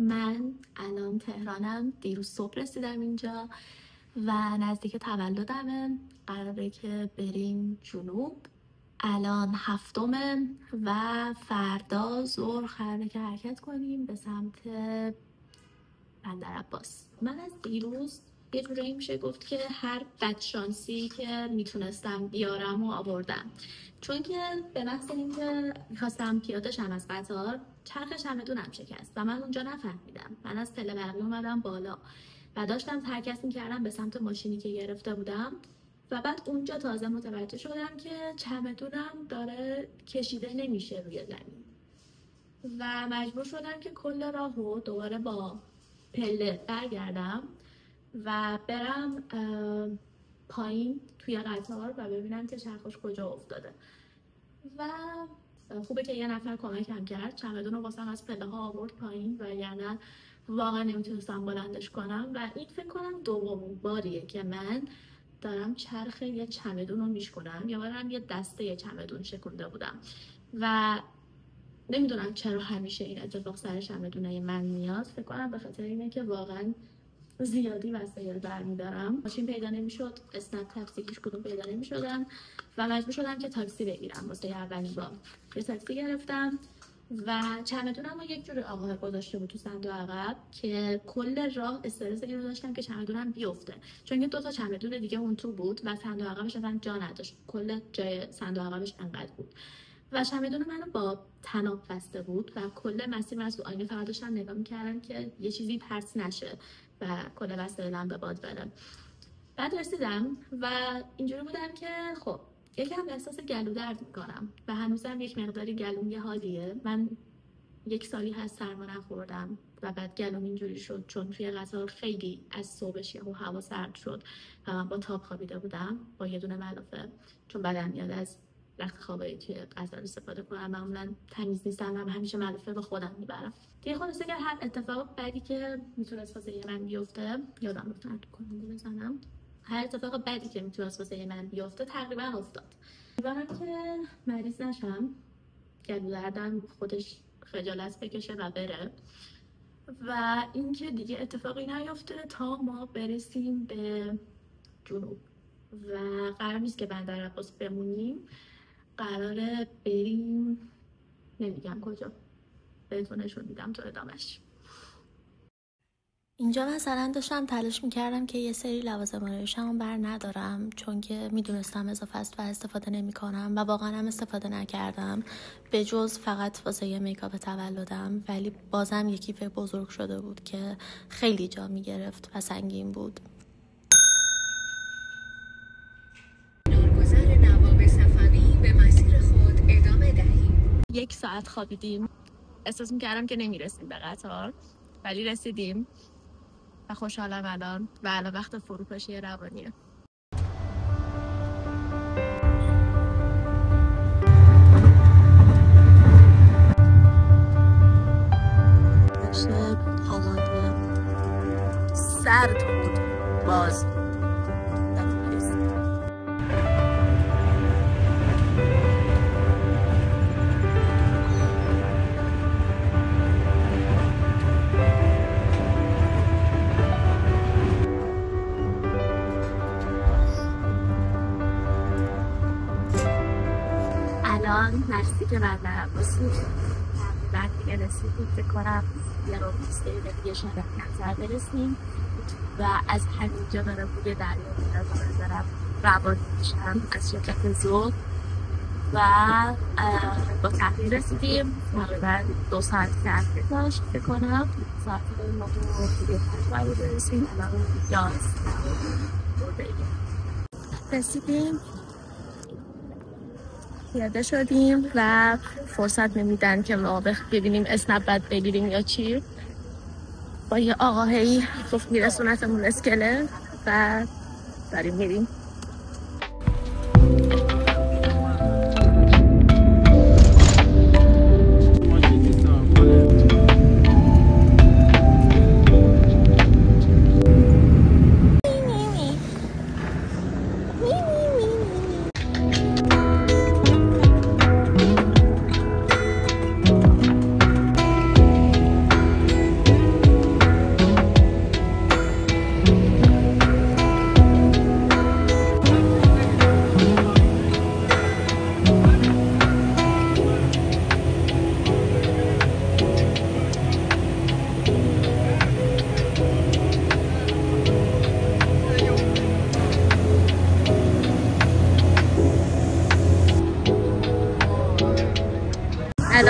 من الان تهرانم، دیروز صبح رسیدم اینجا و نزدیک تولدمه. قراره که بریم جنوب. الان هفتمه و فردا ظهر قراره که حرکت کنیم به سمت بندرعباس. من از دیروز یه جورایی میشه گفت که هر بدشانسی که میتونستم بیارم و آوردم، چون که به محض اینکه میخواستم پیاده شم از قطار، چرخ چمدونم شکست و من اونجا نفهمیدم. من از پله برقی اومدم بالا و داشتم حرکت میکردم به سمت ماشینی که گرفته بودم و بعد اونجا تازه متوجه شدم که چمدونم داره کشیده نمیشه روی زمین و مجبور شدم که کل راهو دوباره با پله برگردم و برم پایین توی قطار و ببینم که چرخش کجا افتاده. و خوبه که یه نفر کمکم کرد، چمدون رو واسم از پله ها آورد پایین و یعنی واقعا نمیتونستم بلندش کنم و این فکر کنم دومین باریه که من دارم چرخ یه چمدون رو میشکنم. یا برم یه دسته یه چمدون شکونده بودم و نمیدونم چرا همیشه این اتفاق سر چمدونه من میاد. فکر کنم به خاطر اینه که واقعا زیادی وسایل برمیدارم. ماشین پیدا نمیشد، اسنپ تاکسی هیچ کدوم پیدا نمیشدن و مجبور شدم که تاکسی بگیرم. واسه اولین بار یه تاکسی گرفتم و چمدونم رو یک جور آقا گذاشته بود تو صندوق عقب که کل راه استرس اینو داشتم که چمدونم بیفته، چون که 2 تا چمدون دیگه اون تو بود و صندوق عقبش اصلا جا نداشت. کل جای صندوق عقبش انقدر بود و چمدون منو با طناب بسته بود و کل مسیر من از آینه فقط داشتم نگاه می‌کردم که یه چیزی پرت نشه و کل وسایلم به باد بره. بعد رسیدم و اینجوری بودم که خب یکم احساس گلو درد میکنم و هنوزم یک مقداری گلوم یه حالیه. من 1 سالی هست سرما نخوردم و بعد گلوم اینجوری شد چون توی قطار خیلی از صبحش یهو هوا سرد شد و من با تاب خوابیده بودم با یه دونه ملافه، چون بدم میاد از رخت خوابایی توی قطار استفاده کنم. معمولا تمیز نیستم و همیشه ملافه به خودم میبرم. دیگه خلاصه که هر اتفاق بدی که میتونست واسه من بیفته، یادم رفت کنم بزنم، هر اتفاق بدی که میتونست واسه من بیفته تقریبا افتاد. امیدوارم که مریض نشم، گلو دردم خودش خجالت بکشه و بره و اینکه دیگه اتفاقی نیفته تا ما برسیم به جنوب. و قرار نیست که بندرعباس بمونیم، قراره بریم نمیگم کجا، بهتون نشون میدم تو ادامش. اینجا مثلا داشتم تلاش میکردم که یه سری لوازم آرایشمو بر ندارم، چون که میدونستم اضافه است و استفاده نمیکنم و واقعا هم استفاده نکردم به جز فقط واسه یه میکاپ تولدم، ولی بازم یه کیف بزرگ شده بود که خیلی جا میگرفت و سنگین بود. 1 ساعت خوابیدیم، احساس میکردم که نمیرسیم به قطار ولی رسیدیم و خوشحالم الان و الان وقت فروپاشی روانیه. هوای سرد بود باز. الان نزدیک بندرعباسیم، بعد دیگه رسیدیم. فکر کنم یه رو 20 دقیقه دیگه شاید نظر برسیم و از همینجا داره بوی دریا میاد. دارم روان میشم از شرکت زود و با تحریر رسیدیم. تقریبا 2 ساعت تحریر داشت فکر کنم. ساعت 9 دیگه برسیم. الان 11 رسیدیم، پیاده شدیم و فرصت نمیدن که ما ببینیم اسنپ بعد بگیریم یا چی. با یه آقاهی گفت میرسونتمون اسکله و داریم میریم.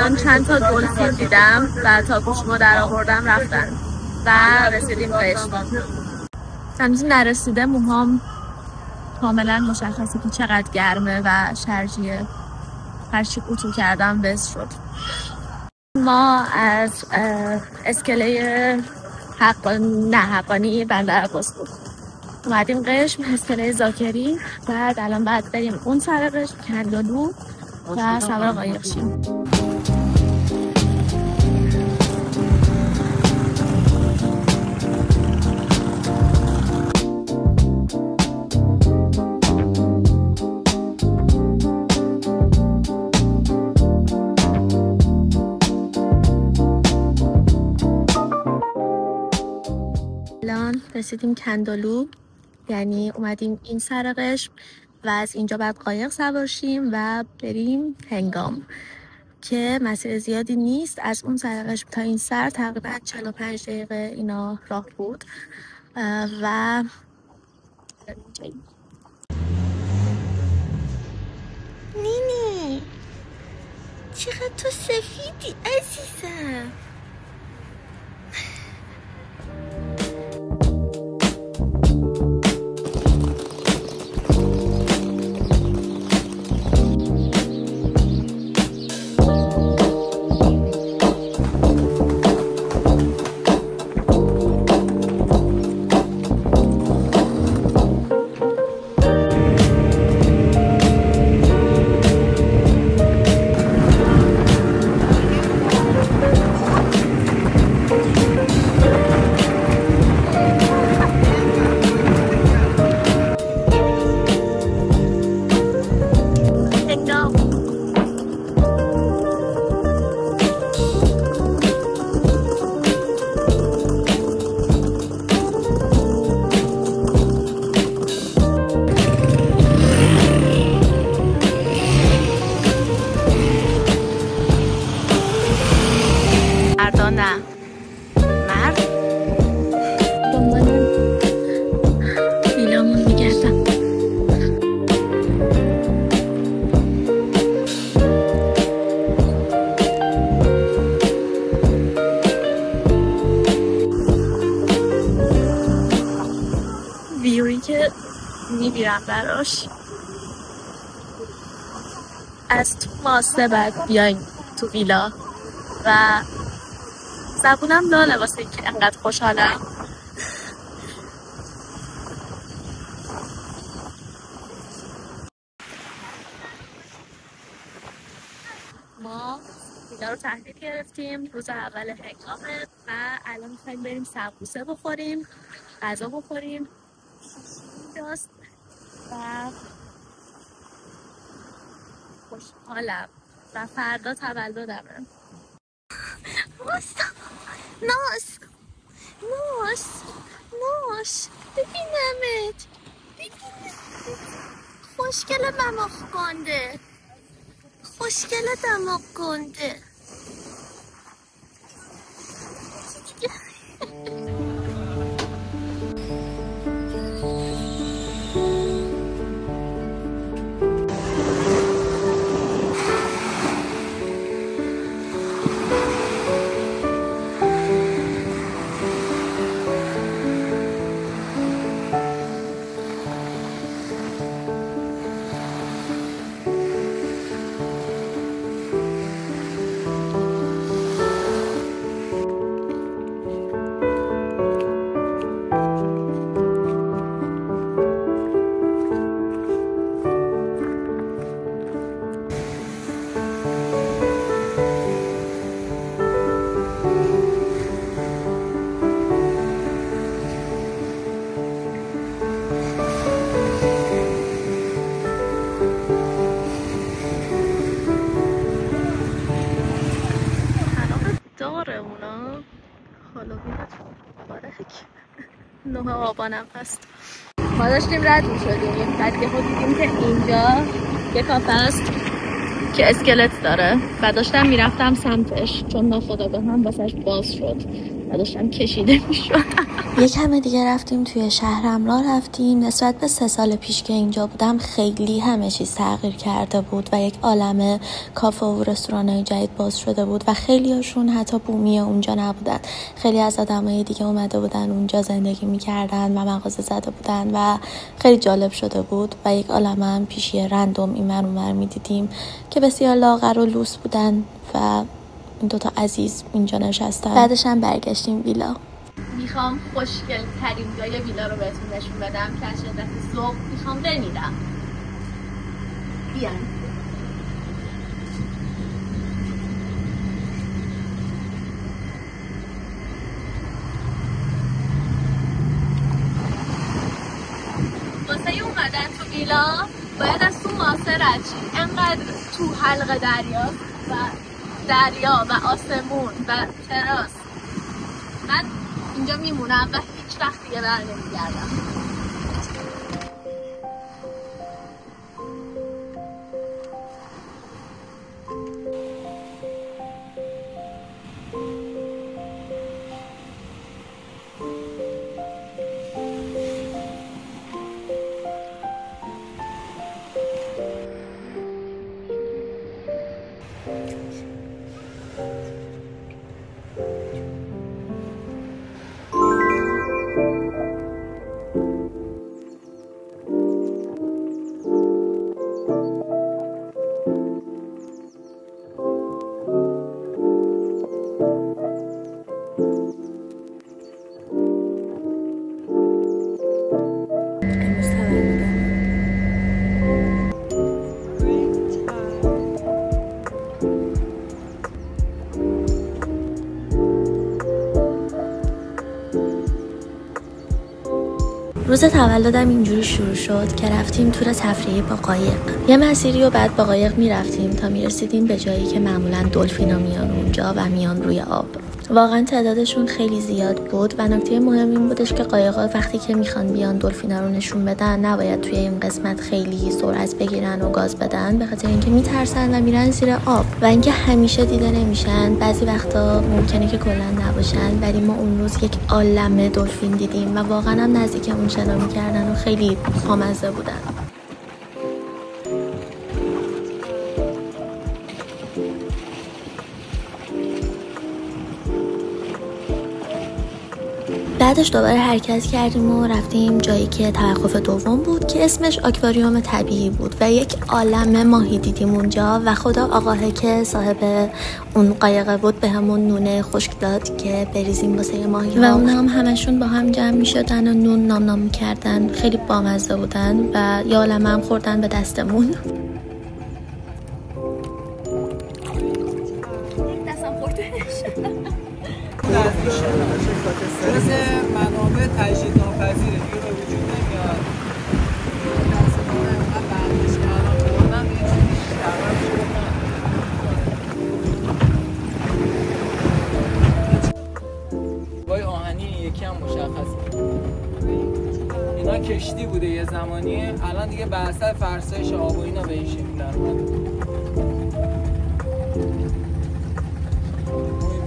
الان چند تا دلفین دیدم و تا گوشمو در آوردم رفتن و رسیدیم قشم. هنوز نرسیده، موهام کاملا مشخصه که چقدر گرمه و شرجیه. هرچی قوطو کردم بس شد. ما از اسکله حقانی بندر عباس بود اومدیم قشم، اسکله زاکری. بعد الان باید بریم اون سر قشم کندالو و سوار قایق شیم. رسیدیم کندالو، یعنی اومدیم این سر قشم و از اینجا بعد قایق سوار شیم و بریم هنگام که مسیر زیادی نیست. از اون سر قشم تا این سر تقریبا 45 دقیقه اینا راه بود و نینی چقدر تو سفیدی عزیزم. نه مرد دنبال ویلامون میگردم. ویوی که میبیرم براش از تو ماسه بعد بیاین تو ویلا و زبونم لاله واسه اینکه انقدر خوشحالم. ما ویلا رو تحویل گرفتیم روز اول هنگامه و الان میخوایم بریم سبوسه بخوریم، غذا بخوریم اینجاست و خوشحالم و فردا تولدمه. ناس ببینمت خوشگل دماغ گنده، خوشگل دماغ گنده. نوه آبانم هست. ما داشتیم رد می شدیم بعد که خود دیدیم که اینجا یه کافه هست که اسکلت داره و داشتم میرفتم سمتش چون ناخودآگاه هم واسش باز شد و داشتم کشیده می شدم. یه کم دیگه رفتیم توی شهرم راه رفتیم. نسبت به 3 سال پیش که اینجا بودم خیلی همه چیز تغییر کرده بود و یک عالمه کافه و رستوران‌های جدید باز شده بود و خیلی هاشون حتی بومی اونجا نبودن. خیلی از آدمای دیگه اومده بودن اونجا زندگی می‌کردن و مغازه زده بودن و خیلی جالب شده بود و یک عالمه هم پیشی رندوم اینور اونور می‌دیدیم که بسیار لاغر و لوس بودن و این دوتا عزیز اینجا نشستن. بعدش هم برگشتیم ویلا. میخوام خوشگل ترین جای ویلا رو بهتون نشون بدم که از شدت ذوق میخوام بمیرم. بیان. واسه اومدن تو ویلا باید از تو ماسه رد شی. انقدر تو حلقه دریا و آسمون و تراس. من اینجا میمونم و هیچ وقت دیگه بر نمیگردم. روز تولدم اینجوری شروع شد که رفتیم تور تفریحی با قایق. یه مسیری و بعد با قایق میرفتیم تا میرسیدیم به جایی که معمولا دلفینا میان اونجا و میان روی آب. واقعا تعدادشون خیلی زیاد بود و نکته مهم این بودش که قایق‌ها وقتی که میخوان بیان دلفینا رو نشون بدن نباید توی این قسمت خیلی سرعت بگیرن و گاز بدن، به خاطر اینکه میترسن و میرن زیر آب و اینکه همیشه دیده نمیشن. بعضی وقتا ممکنه که کلا نباشن، ولی ما اون روز یک عالمه دلفین دیدیم و واقعا هم نزدیک اون شنا میکردن و خیلی بامزه بودن. بعدش دوباره حرکت کردیم و رفتیم جایی که توقف دوم بود که اسمش آکواریوم طبیعی بود و یک عالمه ماهی دیدیم اونجا و خدا آقاهه که صاحب اون قایقه بود به همون نونه خشک داد که بریزیم واسه ماهی و اون هم همشون با هم جمع می شدن و نون نام نام می کردن. خیلی بامزه بودن و یه عالمه هم خوردن به دستمون. جز منابع تجدید ناپذیره دیگه به وجود نمیاد. دست ما اینقدر بندش کردن خوردن یه چیزی درمت شدن. وای آهنی یکی هم مشخصه. اینا کشتی بوده یه زمانی، الان دیگه به اثر فرسایش آب و اینا به این شکل در اومده.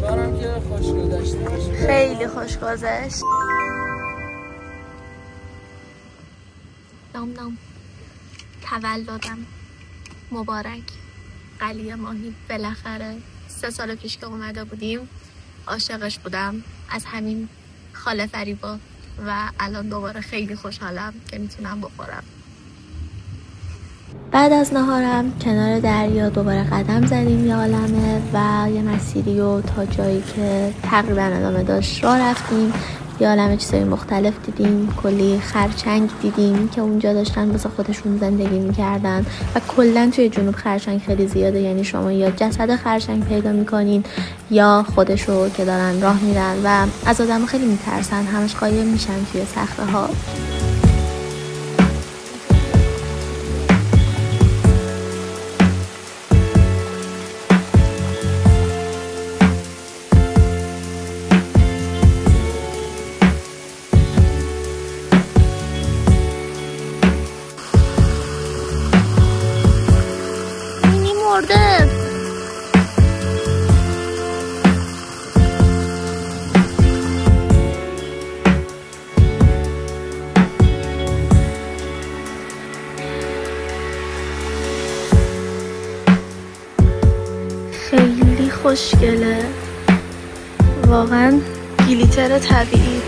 امیدوارم که خوش گذشته باشه. خیلی خوش گذشت. نام تولدم مبارک. قلیه ماهی بالاخره 3 سال پیش که اومده بودیم عاشقش بودم، از همین خاله فریبا و الان دوباره خیلی خوشحالم که میتونم بخورم. بعد از نهارم کنار دریا دوباره قدم زدیم یه عالمه و یه مسیری و تا جایی که تقریبا ادامه داشت راه رفتیم. یه عالمه چیزای مختلف دیدیم، کلی خرچنگ دیدیم که اونجا داشتن واسه خودشون زندگی میکردن و کلا توی جنوب خرچنگ خیلی زیاده، یعنی شما یا جسد خرچنگ پیدا میکنین یا خودشو که دارن راه میرن و از آدم خیلی میترسن، همش قایم میشن توی صخره ها. خوشگله، واقعا گلیتر طبیعی.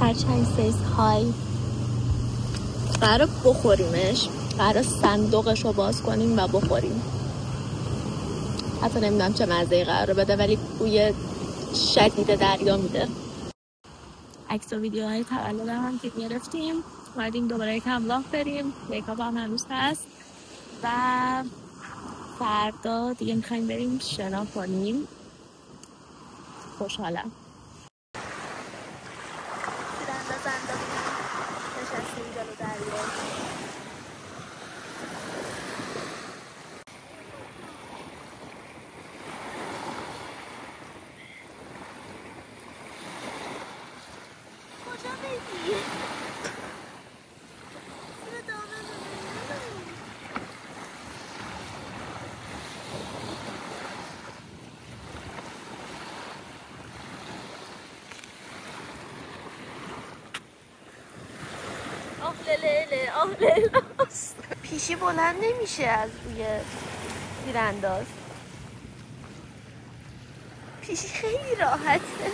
خرچنگ سیز های قرار بخوریمش، قرار صندوقش رو باز کنیم و بخوریم. حتی نمیدونم چه مزه‌ای قرار بده ولی بوی شدید دریا میده. عکس و ویدیوهای تولدم هم که گرفتیم، اومدیم دوباره یکم لاف بریم، میکاپ هم هنوز هست و فردا دیگه میخوایم بریم شنا کنیم. خوشحالم. پیشی بلند نمیشه از روی تیرانداز. پیشی خیلی راحته.